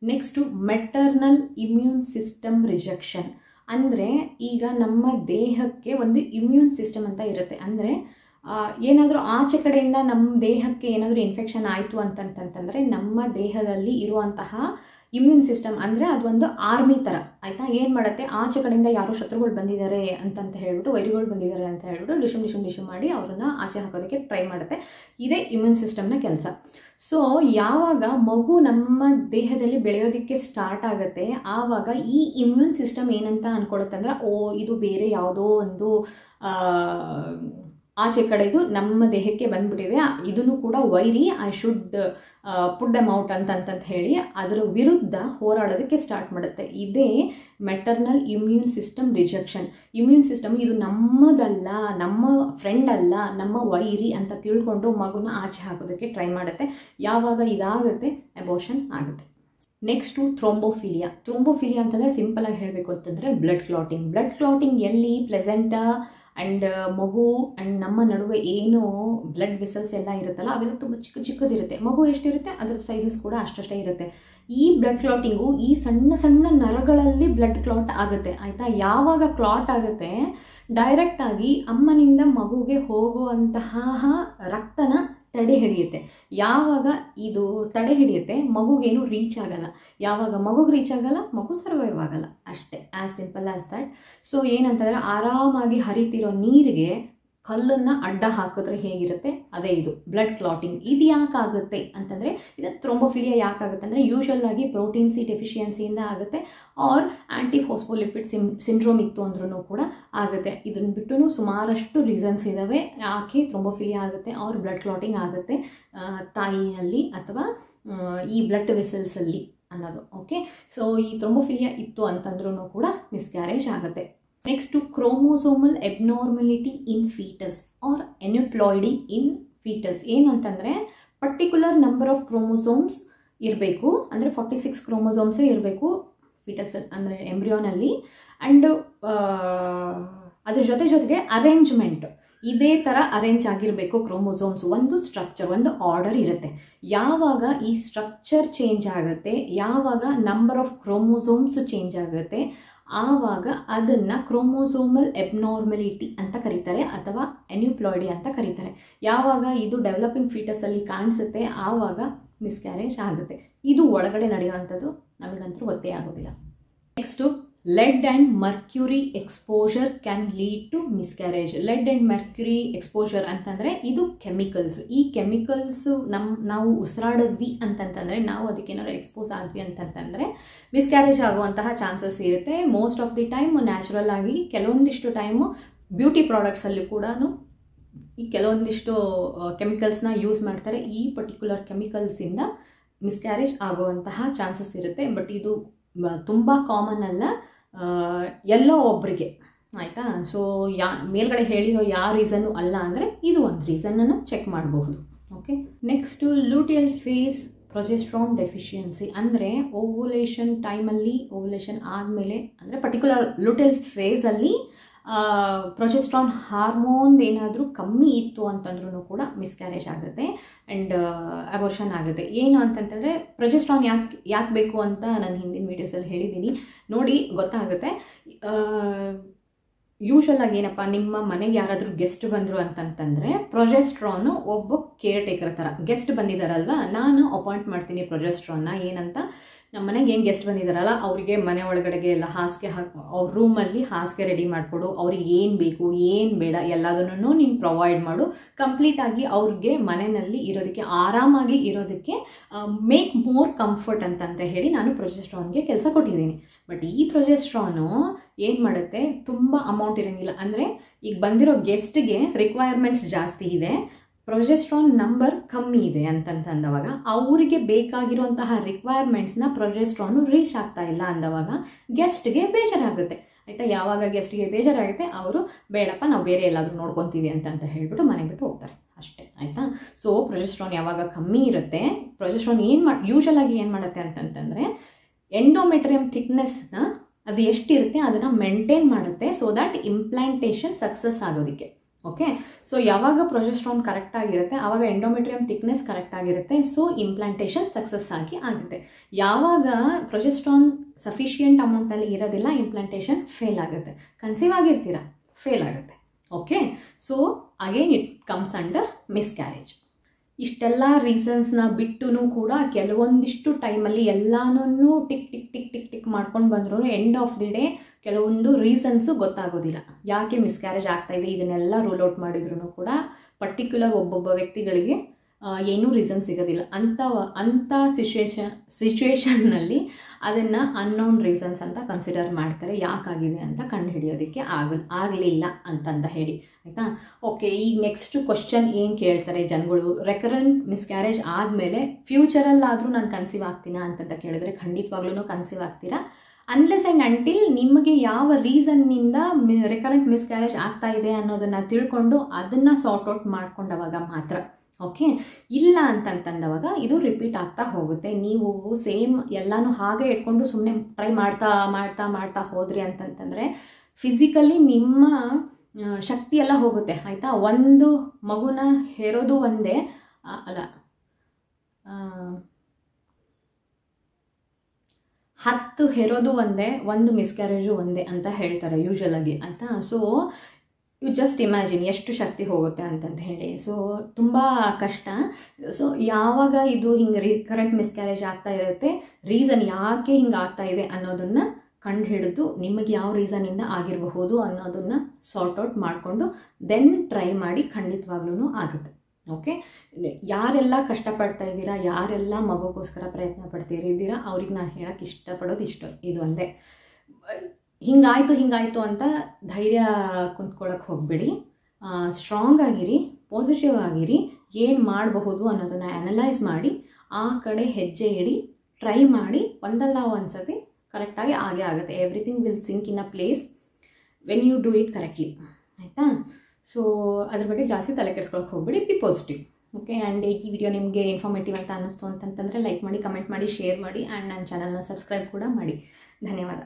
next maternal immune system rejection. ಅಂದರೆ ಈಗ ನಮ್ಮ ದೇಹಕ್ಕೆ ಒಂದು ಇಮ್ಯೂನ್ ಸಿಸ್ಟಮ್ ಅಂತ ಇರುತ್ತೆ. ಅಂದರೆ ಏನಾದರೂ ಆಚೆ ಕಡೆಯಿಂದ ನಮ್ಮ ದೇಹಕ್ಕೆ ಏನಾದರೂ ಇನ್ಫೆಕ್ಷನ್ ಆಯಿತು ಅಂತಂತಂದರೆ ನಮ್ಮ ದೇಹದಲ್ಲಿ ಇರುವಂತಹ ಇಮ್ಯೂನ್ ಸಿಸ್ಟಮ್ ಅಂದರೆ ಅದೊಂದು ಆರ್ಮಿ ಥರ ಆಯಿತಾ. ಏನು ಮಾಡುತ್ತೆ, ಆಚೆ ಕಡೆಯಿಂದ ಯಾರೋ ಶತ್ರುಗಳು ಬಂದಿದ್ದಾರೆ ಅಂತಂತ ಹೇಳ್ಬಿಟ್ಟು, ವೈರಿಗಳು ಬಂದಿದ್ದಾರೆ ಅಂತ ಹೇಳ್ಬಿಟ್ಟು ಡಿಶಮ್ ಮಾಡಿ ಅವ್ರನ್ನ ಆಚೆ ಹಾಕೋದಕ್ಕೆ ಟ್ರೈ ಮಾಡುತ್ತೆ. ಇದೇ ಇಮ್ಯೂನ್ ಸಿಸ್ಟಮ್ನ ಕೆಲಸ. ಸೊ ಯಾವಾಗ ಮಗು ನಮ್ಮ ದೇಹದಲ್ಲಿ ಬೆಳೆಯೋದಕ್ಕೆ ಸ್ಟಾರ್ಟ್ ಆಗುತ್ತೆ, ಆವಾಗ ಈ ಇಮ್ಯೂನ್ ಸಿಸ್ಟಮ್ ಏನಂತ ಅಂದ್ಕೊಳುತ್ತೆ ಅಂದರೆ, ಇದು ಬೇರೆ ಯಾವುದೋ ಒಂದು ಆಚೆ ಕಡೆದು ನಮ್ಮ ದೇಹಕ್ಕೆ ಬಂದ್ಬಿಟ್ಟಿದೆ, ಇದನ್ನು ಕೂಡ ವೈರಿ, I should put dum out ಅಂತ ಹೇಳಿ ಅದರ ವಿರುದ್ಧ ಹೋರಾಡೋದಕ್ಕೆ ಸ್ಟಾರ್ಟ್ ಮಾಡುತ್ತೆ. ಇದೇ maternal immune system rejection. Immune system ಇದು ನಮ್ಮದಲ್ಲ, ನಮ್ಮ ಫ್ರೆಂಡ್ ಅಲ್ಲ, ನಮ್ಮ ವೈರಿ ಅಂತ ತಿಳ್ಕೊಂಡು ಮಗುನ ಆಚೆ ಹಾಕೋದಕ್ಕೆ ಟ್ರೈ ಮಾಡುತ್ತೆ. ಯಾವಾಗ ಇದಾಗುತ್ತೆ, ಅಬೋಷನ್ ಆಗುತ್ತೆ. ನೆಕ್ಸ್ಟು ಥ್ರೋಂಬೋಫಿಲಿಯಾ ಅಂತಂದರೆ ಸಿಂಪಲಾಗಿ ಹೇಳಬೇಕು ಅಂತಂದರೆ ಬ್ಲಡ್ ಕ್ಲಾಟಿಂಗ್ ಎಲ್ಲಿ ಪ್ಲೆಸೆಂಟಾ ಆ್ಯಂಡ್ ಮಗು ಆ್ಯಂಡ್ ನಮ್ಮ ನಡುವೆ ಏನು ಬ್ಲಡ್ ವೆಸಲ್ಸ್ ಎಲ್ಲ ಇರುತ್ತಲ್ಲ, ಅವೆಲ್ಲ ತುಂಬ ಚಿಕ್ಕದಿರುತ್ತೆ. ಮಗು ಎಷ್ಟಿರುತ್ತೆ ಅದರ ಸೈಜಸ್ ಕೂಡ ಅಷ್ಟೇ ಇರುತ್ತೆ. ಈ ಬ್ಲಡ್ ಕ್ಲಾಟಿಂಗು ಈ ಸಣ್ಣ ನರಗಳಲ್ಲಿ ಬ್ಲಡ್ ಕ್ಲಾಟ್ ಆಗುತ್ತೆ ಆಯಿತಾ. ಯಾವಾಗ ಕ್ಲಾಟ್ ಆಗುತ್ತೆ, ಡೈರೆಕ್ಟಾಗಿ ಅಮ್ಮನಿಂದ ಮಗುಗೆ ಹೋಗುವಂತಹ ರಕ್ತನ ತಡೆ ಹಿಡಿಯುತ್ತೆ. ಯಾವಾಗ ಇದು ತಡೆ ಹಿಡಿಯುತ್ತೆ, ಮಗುಗೇನು ರೀಚ್ ಆಗಲ್ಲ. ಯಾವಾಗ ಮಗುಗೆ ರೀಚ್ ಆಗಲ್ಲ, ಮಗು ಸರ್ವೈವ್ ಆಗಲ್ಲ. ಅಷ್ಟೇ, as simple as that. So ಏನಂತಂದರೆ ಆರಾಮಾಗಿ ಹರಿತಿರೋ ನೀರಿಗೆ ಕಲ್ಲನ್ನು ಅಡ್ಡ ಹಾಕಿದ್ರೆ ಹೇಗಿರುತ್ತೆ, ಅದೇ ಇದು ಬ್ಲಡ್ ಕ್ಲಾಟಿಂಗ್. ಇದು ಯಾಕಾಗುತ್ತೆ ಅಂತಂದರೆ, ಇದು ಥ್ರೋಂಬೋಫಿಲಿಯಾ ಯಾಕಾಗುತ್ತೆ ಅಂದರೆ ಯೂಶುವಲ್ ಆಗಿ ಪ್ರೋಟೀನ್ ಸಿ ಡೆಫಿಷಿಯನ್ಸಿಯಿಂದ ಆಗುತ್ತೆ, ಆರ್ ಆ್ಯಂಟಿಫಾಸ್ಫೋಲಿಪಿಡ್ ಸಿಂಡ್ರೋಮ್ ಇತ್ತು ಅಂದ್ರೂ ಕೂಡ ಆಗುತ್ತೆ. ಇದನ್ನು ಬಿಟ್ಟು ಸುಮಾರಷ್ಟು ರೀಸನ್ಸ್ ಇದ್ದಾವೆ ಯಾಕೆ ಥ್ರೋಂಬೋಫಿಲಿಯಾ ಆಗುತ್ತೆ ಆರ್ ಬ್ಲಡ್ ಕ್ಲಾಟಿಂಗ್ ಆಗುತ್ತೆ ತಾಯಿಯಲ್ಲಿ ಅಥವಾ ಈ ಬ್ಲಡ್ ವೆಸಲ್ಸಲ್ಲಿ ಅನ್ನೋದು. ಓಕೆ, ಸೊ ಈ ಥ್ರೋಂಬೋಫಿಲಿಯಾ ಇತ್ತು ಅಂತಂದ್ರೂ ಕೂಡ ಮಿಸ್ಕ್ಯಾರೇಜ್ ಆಗುತ್ತೆ. ನೆಕ್ಸ್ಟು ಕ್ರೋಮೋಸೋಮಲ್ ಎಬ್ನಾರ್ಮಲಿಟಿ ಇನ್ ಫೀಟಸ್ ಆರ್ ಎನ್ಯುಪ್ಲಾಯ್ಡಿ ಇನ್ ಫೀಟಸ್. ಏನು ಅಂತಂದರೆ ಪರ್ಟಿಕ್ಯುಲರ್ ನಂಬರ್ ಆಫ್ ಕ್ರೋಮೋಸೋಮ್ಸ್ ಇರಬೇಕು, ಅಂದರೆ 46 ಕ್ರೋಮೋಸೋಮ್ಸೇ ಇರಬೇಕು ಫೀಟಸ್ ಅಂದರೆ ಎಂಬ್ರಿಯೋನಲ್ಲಿ. ಆ್ಯಂಡ್ ಅದ್ರ ಜೊತೆಗೆ ಅರೇಂಜ್ಮೆಂಟ್ ಇದೇ ಥರ ಅರೇಂಜ್ ಆಗಿರಬೇಕು ಕ್ರೋಮೋಸೋಮ್ಸ್. ಒಂದು ಸ್ಟ್ರಕ್ಚರ್, ಒಂದು ಆರ್ಡರ್ ಇರುತ್ತೆ. ಯಾವಾಗ ಈ ಸ್ಟ್ರಕ್ಚರ್ ಚೇಂಜ್ ಆಗುತ್ತೆ, ಯಾವಾಗ ನಂಬರ್ ಆಫ್ ಕ್ರೋಮೋಸೋಮ್ಸ್ ಚೇಂಜ್ ಆಗುತ್ತೆ, ಆವಾಗ ಅದನ್ನು ಕ್ರೋಮೋಸೋಮಲ್ ಎಬ್ನಾರ್ಮಲಿಟಿ ಅಂತ ಕರೀತಾರೆ ಅಥವಾ ಎನ್ಯುಪ್ಲಾಯ್ಡಿ ಅಂತ ಕರೀತಾರೆ. ಯಾವಾಗ ಇದು ಡೆವಲಪಿಂಗ್ ಫೀಟಸಲ್ಲಿ ಕಾಣಿಸುತ್ತೆ, ಆವಾಗ ಮಿಸ್ಕ್ಯಾರೇಜ್ ಆಗುತ್ತೆ. ಇದು ಒಳಗಡೆ ನಡೆಯುವಂಥದ್ದು, ನಮಗಂತೂ ಗೊತ್ತೇ ಆಗೋದಿಲ್ಲ. Next lead and mercury exposure can lead to miscarriage. lead and mercury exposure ಅಂತಂದರೆ ಇದು ಕೆಮಿಕಲ್ಸ್. ಈ ಕೆಮಿಕಲ್ಸ್ ನಾವು ಉಸಿರಾಡಿದ್ವಿ ಅಂತಂತಂದರೆ, ನಾವು ಅದಕ್ಕೇನಾದ್ರು ಎಕ್ಸ್ಪೋಸ್ ಆದ್ವಿ ಅಂತಂತಂದರೆ ಮಿಸ್ಕ್ಯಾರೇಜ್ ಆಗುವಂತಹ ಚಾನ್ಸಸ್ ಇರುತ್ತೆ. Most of the time natural ಆಗಿ, ಕೆಲವೊಂದಿಷ್ಟು ಟೈಮು ಬ್ಯೂಟಿ ಪ್ರಾಡಕ್ಟ್ಸಲ್ಲಿ ಕೂಡ ಈ ಕೆಲವೊಂದಿಷ್ಟು ಕೆಮಿಕಲ್ಸ್ನ ಯೂಸ್ ಮಾಡ್ತಾರೆ. ಈ ಪರ್ಟಿಕ್ಯುಲರ್ ಕೆಮಿಕಲ್ಸಿಂದ ಮಿಸ್ಕ್ಯಾರೇಜ್ ಆಗುವಂತಹ ಚಾನ್ಸಸ್ ಇರುತ್ತೆ. ಬಟ್ ಇದು ತುಂಬ ಕಾಮನ್ ಅಲ್ಲ, ಎಲ್ಲೋ ಒಬ್ಬರಿಗೆ ಆಯಿತಾ. ಸೊ ಮೇಲ್ಗಡೆ ಹೇಳಿರೋ ಯಾವ ರೀಸನ್ನು ಅಲ್ಲ ಅಂದರೆ ಇದು ಒಂದು ರೀಸನನ್ನು ಚೆಕ್ ಮಾಡಬಹುದು. Okay, next luteal face progesterone deficiency ಅಂದರೆ ಓವ್ಯುಲೇಷನ್ ಟೈಮಲ್ಲಿ, ಓವ್ಯುಲೇಷನ್ ಆದಮೇಲೆ ಅಂದರೆ ಪರ್ಟಿಕ್ಯುಲರ್ ಲುಟೆಲ್ ಫೇಸಲ್ಲಿ ಪ್ರೊಜೆಸ್ಟ್ರಾನ್ ಹಾರ್ಮೋನ್ ಏನಾದರೂ ಕಮ್ಮಿ ಇತ್ತು ಅಂತಂದ್ರೂ ಕೂಡ ಮಿಸ್ಕ್ಯಾರೇಜ್ ಆಗುತ್ತೆ ಆ್ಯಂಡ್ ಅಬೋರ್ಷನ್ ಆಗುತ್ತೆ. ಏನು ಅಂತಂತಂದರೆ ಪ್ರೊಜೆಸ್ಟ್ರಾನ್ ಯಾಕೆ ಬೇಕು ಅಂತ ನಾನು ಹಿಂದಿನ ವೀಡಿಯೋಸಲ್ಲಿ ಹೇಳಿದ್ದೀನಿ, ನೋಡಿ ಗೊತ್ತಾಗುತ್ತೆ. ಯೂಶ್ವಲಾಗಿ ಏನಪ್ಪ, ನಿಮ್ಮ ಮನೆಗೆ ಯಾರಾದರೂ ಗೆಸ್ಟ್ ಬಂದರು ಅಂತಂತಂದರೆ ಪ್ರೊಜೆಸ್ಟ್ರಾನು ಒಬ್ಬ ಕೇರ್ ಟೇಕರ್ ಥರ. ಗೆಸ್ಟ್ ಬಂದಿದ್ದಾರಲ್ವ, ನಾನು ಅಪಾಯಿಂಟ್ ಮಾಡ್ತೀನಿ ಪ್ರೊಜೆಸ್ಟ್ರಾನ್ನ. ಏನಂತ, ನಮ್ಮ ಮನೆಗೆ ಏನು ಗೆಸ್ಟ್ ಬಂದಿದ್ದಾರಲ್ಲ ಅವರಿಗೆ ಮನೆ ಒಳಗಡೆಗೆ ಎಲ್ಲ ಹಾಸಿಗೆ ಅವ್ರ ರೂಮಲ್ಲಿ ಹಾಸಿಗೆ ರೆಡಿ ಮಾಡಿಕೊಡು, ಅವ್ರಿಗೆ ಏನು ಬೇಕು ಏನು ಬೇಡ ಎಲ್ಲದನ್ನು ನೀನು ಪ್ರೊವೈಡ್ ಮಾಡು, ಕಂಪ್ಲೀಟಾಗಿ ಅವ್ರಿಗೆ ಮನೆಯಲ್ಲಿ ಇರೋದಕ್ಕೆ, ಆರಾಮಾಗಿ ಇರೋದಕ್ಕೆ ಮೇಕ್ ಮೋರ್ ಕಂಫರ್ಟ್ ಅಂತ ಹೇಳಿ ನಾನು ಪ್ರೊಜೆಸ್ಟ್ರಾನ್ಗೆ ಕೆಲಸ ಕೊಟ್ಟಿದ್ದೀನಿ. ಬಟ್ ಈ ಪ್ರೊಜೆಸ್ಟ್ರಾನು ಏನು ಮಾಡುತ್ತೆ, ತುಂಬ ಅಮೌಂಟ್ ಇರೋಂಗಿಲ್ಲ. ಅಂದರೆ ಈಗ ಬಂದಿರೋ ಗೆಸ್ಟ್ಗೆ ರಿಕ್ವೈರ್ಮೆಂಟ್ಸ್ ಜಾಸ್ತಿ ಇದೆ, ಪ್ರೊಜೆಸ್ಟ್ರಾನ್ ನಂಬರ್ ಕಮ್ಮಿ ಇದೆ ಅಂತಂದವಾಗ ಅವರಿಗೆ ಬೇಕಾಗಿರುವಂತಹ ರಿಕ್ವೈರ್ಮೆಂಟ್ಸ್ನ ಪ್ರೊಜೆಸ್ಟ್ರಾನು ರೀಚ್ ಆಗ್ತಾ ಇಲ್ಲ ಅಂದವಾಗ ಗೆಸ್ಟ್ಗೆ ಬೇಜಾರಾಗುತ್ತೆ. ಆಯಿತಾ, ಯಾವಾಗ ಗೆಸ್ಟ್ಗೆ ಬೇಜಾರಾಗುತ್ತೆ ಅವರು ಬೇಡಪ್ಪ ನಾವು ಬೇರೆ ಎಲ್ಲಾದರೂ ನೋಡ್ಕೊತೀವಿ ಅಂತ ಹೇಳ್ಬಿಟ್ಟು ಮನೆ ಬಿಟ್ಟು ಹೋಗ್ತಾರೆ ಅಷ್ಟೇ. ಆಯಿತಾ, ಸೊ ಪ್ರೊಜೆಸ್ಟ್ರಾನ್ ಯಾವಾಗ ಕಮ್ಮಿ ಇರುತ್ತೆ, ಪ್ರೊಜೆಸ್ಟ್ರಾನ್ ಯೂಶಲಾಗಿ ಏನು ಮಾಡುತ್ತೆ ಅಂತಂತಂದರೆ ಎಂಡೋಮೆಟ್ರಿಯಮ್ ಥಿಕ್ನೆಸ್ನ ಅದು ಎಷ್ಟಿರುತ್ತೆ ಅದನ್ನು ಮೇಂಟೈನ್ ಮಾಡುತ್ತೆ, ಸೊ ದ್ಯಾಟ್ ಇಂಪ್ಲಾಂಟೇಷನ್ ಸಕ್ಸಸ್ ಆಗೋದಕ್ಕೆ. ಓಕೆ, ಸೊ ಯಾವಾಗ ಪ್ರೊಜೆಸ್ಟ್ರಾನ್ ಕರೆಕ್ಟಾಗಿರುತ್ತೆ ಆವಾಗ ಎಂಡೋಮೆಟ್ರಿಯಮ್ ಥಿಕ್ನೆಸ್ ಕರೆಕ್ಟಾಗಿರುತ್ತೆ, ಸೊ ಇಂಪ್ಲಾಂಟೇಷನ್ ಸಕ್ಸಸ್ ಆಗುತ್ತೆ. ಯಾವಾಗ ಪ್ರೊಜೆಸ್ಟ್ರಾನ್ ಸಫಿಷಿಯೆಂಟ್ ಅಮೌಂಟಲ್ಲಿ ಇರೋದಿಲ್ಲ, ಇಂಪ್ಲಾಂಟೇಷನ್ ಫೇಲ್ ಆಗುತ್ತೆ. ಕನ್ಸೀವ್ ಆಗಿರ್ತೀರ, ಫೇಲ್ ಆಗುತ್ತೆ. Okay, so again it comes under miscarriage. ಇಷ್ಟೆಲ್ಲ ರೀಸನ್ಸ್ನ ಬಿಟ್ಟು ಕೂಡ ಕೆಲವೊಂದಿಷ್ಟು ಟೈಮಲ್ಲಿ ಎಲ್ಲನೂ tick tick tick tick tick ಮಾಡ್ಕೊಂಡು ಬಂದ್ರು ಎಂಡ್ ಆಫ್ ದಿ ಡೇ ಕೆಲವೊಂದು ರೀಸನ್ಸು ಗೊತ್ತಾಗೋದಿಲ್ಲ ಯಾಕೆ ಮಿಸ್ಕ್ಯಾರೇಜ್ ಆಗ್ತಾಯಿದೆ. ಇದನ್ನೆಲ್ಲ ರೂಲ್ ಔಟ್ ಮಾಡಿದ್ರು ಕೂಡ ಪರ್ಟಿಕ್ಯುಲರ್ ಒಬ್ಬೊಬ್ಬ ವ್ಯಕ್ತಿಗಳಿಗೆ ಏನೂ ರೀಸನ್ ಸಿಗೋದಿಲ್ಲ. ಅಂಥ ಸಿಚುವೇಶನ್ನಲ್ಲಿ ಅದನ್ನು ಅನ್ನೋನ್ ರೀಸನ್ಸ್ ಅಂತ ಕನ್ಸಿಡರ್ ಮಾಡ್ತಾರೆ, ಯಾಕಾಗಿದೆ ಅಂತ ಕಂಡುಹಿಡಿಯೋದಕ್ಕೆ ಆಗಲಿಲ್ಲ ಅಂತಂದ ಹೇಳಿ. ಆಯಿತಾ, ಓಕೆ. ಈಗ ನೆಕ್ಸ್ಟ್ ಕ್ವಶನ್ ಏನು ಕೇಳ್ತಾರೆ ಜನಗಳು, ರೆಕರೆಂಟ್ ಮಿಸ್ಕ್ಯಾರೇಜ್ ಆದಮೇಲೆ ಫ್ಯೂಚರಲ್ಲಾದರೂ ನಾನು ಕನ್ಸೀವ್ ಆಗ್ತೀನಾ ಅಂತಂತ ಕೇಳಿದ್ರೆ ಖಂಡಿತವಾಗ್ಲೂ ಕನ್ಸೀವ್ ಆಗ್ತೀರಾ, ಅನ್ಲೆಸ್ ಆ್ಯಂಡ್ ಅಂಟಿಲ್ ನಿಮಗೆ ಯಾವ ರೀಸನ್ನಿಂದ ರೆಕರೆಂಟ್ ಮಿಸ್ಕ್ಯಾರೇಜ್ ಆಗ್ತಾ ಇದೆ ಅನ್ನೋದನ್ನು ತಿಳ್ಕೊಂಡು ಅದನ್ನು ಸಾರ್ಟ್ ಔಟ್ ಮಾಡ್ಕೊಂಡವಾಗ ಮಾತ್ರ. ಓಕೆ, ಇಲ್ಲ ಅಂತಂತಂದವಾಗ ಇದು ರಿಪೀಟ್ ಆಗ್ತಾ ಹೋಗುತ್ತೆ. ನೀವು ಸೇಮ್ ಎಲ್ಲನೂ ಹಾಗೆ ಇಟ್ಕೊಂಡು ಸುಮ್ಮನೆ ಟ್ರೈ ಮಾಡ್ತಾ ಮಾಡ್ತಾ ಮಾಡ್ತಾ ಹೋದ್ರಿ ಅಂತಂತಂದರೆ ಫಿಸಿಕಲಿ ನಿಮ್ಮ ಶಕ್ತಿ ಎಲ್ಲ ಹೋಗುತ್ತೆ. ಆಯಿತಾ, ಒಂದು ಮಗುನ ಹೆರೋದು ಒಂದೇ ಅಲ್ಲ, 10 ಹೆರೋದು ಒಂದೇ, 1 ಮಿಸ್ಕ್ಯಾರೇಜು ಒಂದೇ ಅಂತ ಹೇಳ್ತಾರೆ ಯೂಶಲಾಗಿ. ಆಯಿತಾ, ಸೊ ಯು ಜಸ್ಟ್ ಇಮ್ಯಾಜಿನ್ ಎಷ್ಟು ಶಕ್ತಿ ಹೋಗುತ್ತೆ ಅಂತಂತ ಹೇಳಿ. ಸೊ ತುಂಬ ಕಷ್ಟ. ಸೊ ಯಾವಾಗ ಇದು ಹಿಂಗೆ ರಿಕರೆಂಟ್ ಮಿಸ್ಕ್ಯಾರೇಜ್ ಆಗ್ತಾ ಇರುತ್ತೆ, ರೀಸನ್ ಯಾಕೆ ಹಿಂಗೆ ಆಗ್ತಾ ಇದೆ ಅನ್ನೋದನ್ನು ಕಂಡು ಹಿಡಿದು ನಿಮಗೆ ಯಾವ ರೀಸನಿಂದ ಆಗಿರಬಹುದು ಅನ್ನೋದನ್ನು ಸಾರ್ಟ್ ಔಟ್ ಮಾಡಿಕೊಂಡು ದೆನ್ ಟ್ರೈ ಮಾಡಿ, ಖಂಡಿತವಾಗ್ಲೂ ಆಗುತ್ತೆ. ಓಕೆ, ಯಾರೆಲ್ಲ ಕಷ್ಟಪಡ್ತಾ ಇದ್ದೀರಾ, ಯಾರೆಲ್ಲ ಮಗುಗೋಸ್ಕರ ಪ್ರಯತ್ನ ಪಡ್ತಿದ್ದೀರಾ ಅವ್ರಿಗೆ ನಾನು ಹೇಳೋಕ್ಕೆ ಇಷ್ಟಪಡೋದು ಇದು ಒಂದೇ, ಹಿಂಗಾಯಿತು ಅಂತ ಧೈರ್ಯ ಕುಂತ್ಕೊಳ್ಳೋಕೆ ಹೋಗಬೇಡಿ. ಸ್ಟ್ರಾಂಗ್ ಆಗಿರಿ, ಪಾಸಿಟಿವ್ ಆಗಿರಿ, ಏನು ಮಾಡಬಹುದು ಅನ್ನೋದನ್ನು ಅನಲೈಸ್ ಮಾಡಿ ಆ ಕಡೆ ಹೆಜ್ಜೆ ಇಡಿ, ಟ್ರೈ ಮಾಡಿ. ಒಂದಲ್ಲ ಒಂದು ಸತಿ ಕರೆಕ್ಟಾಗಿ ಆಗೇ ಆಗುತ್ತೆ. Everything will sync in a place when you do it correctly. ಆಯಿತಾ, ಸೊ ಅದ್ರ ಬಗ್ಗೆ ಜಾಸ್ತಿ ತಲೆ ಕೆಡಿಸ್ಕೊಳಕ್ಕೆ ಹೋಗ್ಬೇಡಿ, ಬಿ ಪಾಸಿಟಿವ್. ಓಕೆ, ಆ್ಯಂಡ್ ಈ ವಿಡಿಯೋ ನಿಮಗೆ ಇನ್ಫಾರ್ಮೇಟಿವ್ ಅಂತ ಅನ್ನಿಸ್ತು ಅಂತಂತಂದರೆ ಲೈಕ್ ಮಾಡಿ, ಕಮೆಂಟ್ ಮಾಡಿ, ಶೇರ್ ಮಾಡಿ, ಆ್ಯಂಡ್ ನನ್ನ ಚಾನಲ್ನ ಸಬ್ಸ್ಕ್ರೈಬ್ ಕೂಡ ಮಾಡಿ. ಧನ್ಯವಾದ.